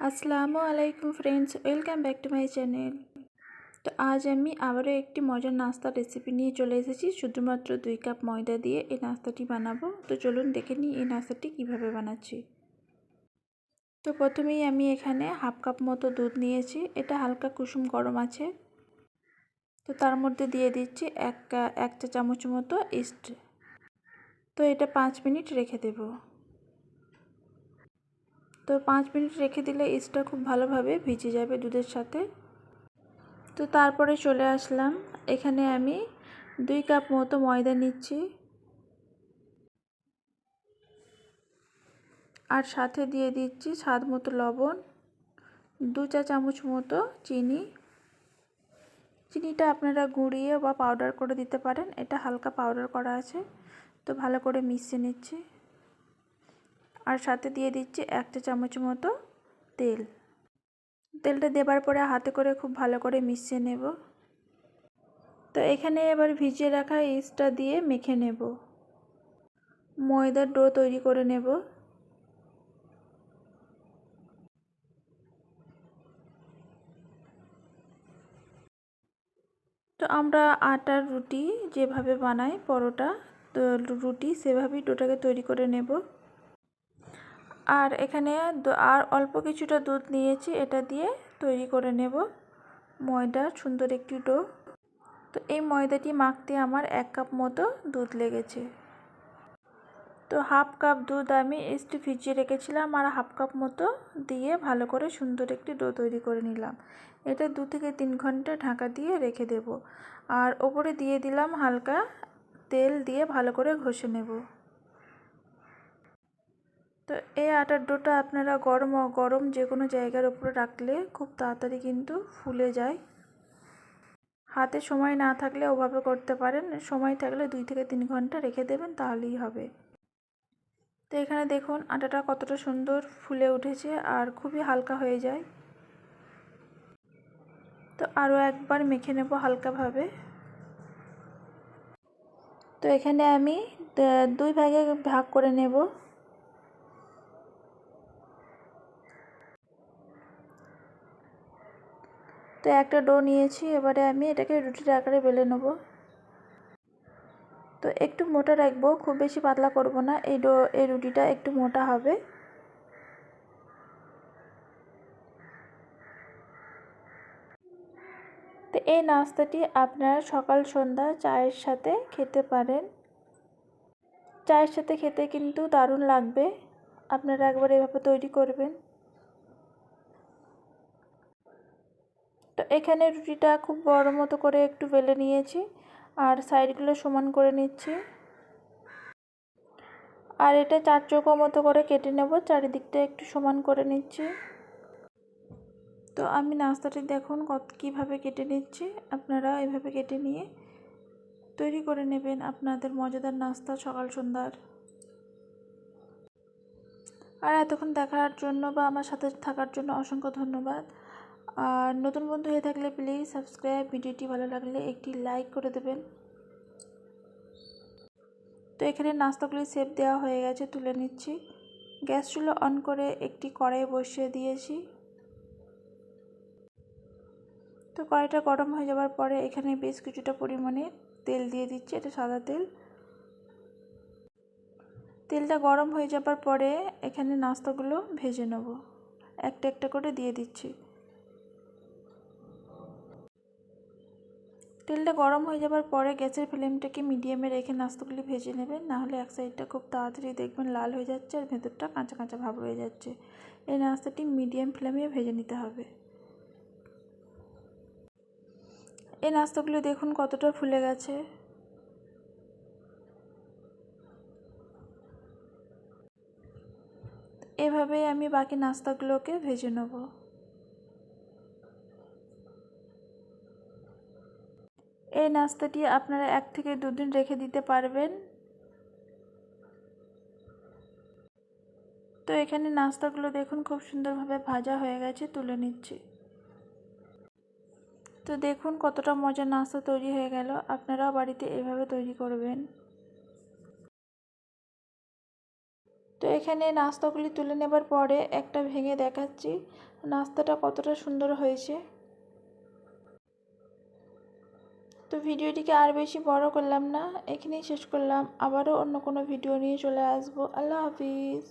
আসসালামু আলাইকুম friends, welcome back to my channel. তো আজ আমি আবারও একটি মজার নাস্তার রেসিপি নিয়ে চলে এসেছি। শুধুমাত্র 2 কাপ ময়দা দিয়ে এই নাস্তাটি বানাবো। তো চলুন দেখে নিই এই নাস্তাটি কিভাবে বানাচ্ছি। তো প্রথমেই আমি এখানে হাফ কাপ মতো দুধ নিয়েছি। এটা হালকা কুসুম গরম আছে। তো তার মধ্যে দিয়ে দিচ্ছি এক চা চামচ মতো ইস্ট। তো এটা 5 মিনিট রেখে দেব। তো 5 মিনিট রেখে দিলে ইস্টটা খুব ভালোভাবে ভিজে যাবে দুধের সাথে। তো তারপরে চলে আসলাম, এখানে আমি 2 কাপ মতো ময়দা নিচ্ছি আর সাথে দিয়ে দিচ্ছি স্বাদ মতো লবণ, 2 চা চামচ মতো চিনি। চিনিটা আপনারা গুঁড়িয়ে বা পাউডার করে দিতে পারেন, এটা হালকা পাউডার করা আছে। তো ভালো করে মিশিয়ে নিচ্ছি আর সাথে দিয়ে দিচ্ছি 1 চা চামচ মতো তেল। তেলটা দেবার পরে হাতে করে খুব ভালো করে মিশিয়ে নেব। তো এখানে এবার ভিজিয়ে রাখা ইস্টটা দিয়ে মেখে নেব। ময়দার ডো তৈরি করে নেব। তো আমরা আটার রুটি যেভাবে বানাই পরোটা, তো রুটি সেভাবেই ডোটাকে তৈরি করে নেব। আর এখানে আর অল্প কিছুটা দুধ নিয়েছি, এটা দিয়ে তৈরি করে নেব ময়দার সুন্দর একটি ডো। তো এই ময়দাটি মাখতে আমার 1 কাপ মতো দুধ লেগেছে। তো হাফ কাপ দুধ আমি একটু ভিজিয়ে রেখেছিলাম আর হাফ কাপ মতো দিয়ে ভালো করে সুন্দর একটি ডো তৈরি করে নিলাম। এটা 2 থেকে 3 ঘন্টা ঢাকা দিয়ে রেখে দেব। আর ওপরে দিয়ে দিলাম হালকা তেল দিয়ে ভালো করে ঘষে নেব। তো এই আটার ডোটা আপনারা গরম যে কোনো জায়গার উপরে রাখলে খুব তাড়াতাড়ি কিন্তু ফুলে যায়। হাতে সময় না থাকলে ওভাবে করতে পারেন, সময় থাকলে 2 থেকে 3 ঘন্টা রেখে দেবেন, তাহলেই হবে। তো এখানে দেখুন আটাটা কতটা সুন্দর ফুলে উঠেছে আর খুবই হালকা হয়ে যায়। তো আরও একবার মেখে নেব হালকাভাবে। তো এখানে আমি 2 ভাগে ভাগ করে নেব। তো একটা ডো নিয়েছি, এবারে আমি এটাকে রুটির আকারে বেলে নেব। তো একটু মোটা রাখবো, খুব বেশি পাতলা করব না। এই রুটিটা একটু মোটা হবে। তো এই নাস্তাটি আপনারা সকাল সন্ধ্যা চায়ের সাথে খেতে পারেন। চায়ের সাথে খেতে কিন্তু দারুণ লাগবে। আপনারা একবার এভাবে তৈরি করবেন। তো এখানে রুটিটা খুব বড় মতো করে একটু বেলে নিয়েছি আর সাইডগুলো সমান করে নিচ্ছি। আর এটা 4 চৌকো মতো করে কেটে নেব, চারিদিকটা একটু সমান করে নিচ্ছি। তো আমি নাস্তাটি দেখুন কীভাবে কেটে নিচ্ছি, আপনারা এভাবে কেটে নিয়ে তৈরি করে নেবেন আপনাদের মজাদার নাস্তা সকাল সন্ধ্যার। আর এতক্ষণ দেখার জন্য বা আমার সাথে থাকার জন্য অসংখ্য ধন্যবাদ। আর নতুন বন্ধু হয়ে থাকলে প্লিজ সাবস্ক্রাইব, ভিডিওটি ভালো লাগলে একটি লাইক করে দেবেন। তো এখানে নাস্তাগুলি শেপ দেওয়া হয়ে গেছে, তুলে নিচ্ছি। গ্যাস চুলা অন করে একটি কড়াই বসিয়ে দিয়েছি। তো কড়াইটা গরম হয়ে যাওয়ার পরে এখানে বেশ কিছুটা পরিমাণে তেল দিয়ে দিচ্ছি, এটা সাদা তেল। তেলটা গরম হয়ে যাবার পরে এখানে নাস্তাগুলো ভেজে নেব, একটা একটা করে দিয়ে দিচ্ছি। তেলটা গরম হয়ে যাবার পরে গ্যাসের ফ্লেমটাকে মিডিয়ামে রেখে নাস্তাগুলি ভেজে নেবেন, নাহলে এক সাইডটা খুব তাড়াতাড়ি দেখবেন লাল হয়ে যাচ্ছে আর ভেতরটা কাঁচা কাঁচা ভাব রয়ে যাচ্ছে। এই নাস্তাটি মিডিয়াম ফ্লেমে ভেজে নিতে হবে। এই নাস্তাগুলো দেখুন কতটা ফুলে গেছে। এভাবেই আমি বাকি নাস্তাগুলোকে ভেজে নেব। এই নাস্তাটি আপনারা 1 থেকে 2 দিন রেখে দিতে পারবেন। তো এখানে নাস্তাগুলো দেখুন খুব সুন্দরভাবে ভাজা হয়ে গেছে, তুলে নিচ্ছি। তো দেখুন কতটা মজার নাস্তা তৈরি হয়ে গেল, আপনারাও বাড়িতে এভাবে তৈরি করবেন। তো এখানে নাস্তাগুলি তুলে নেবার পরে একটা ভেঙে দেখাচ্ছি নাস্তাটা কতটা সুন্দর হয়েছে। তো ভিডিওটিকে আর বেশি বড় করলাম না, এখানেই শেষ করলাম। আবারও অন্য কোনো ভিডিও নিয়ে চলে আসবো। আল্লাহ হাফিজ।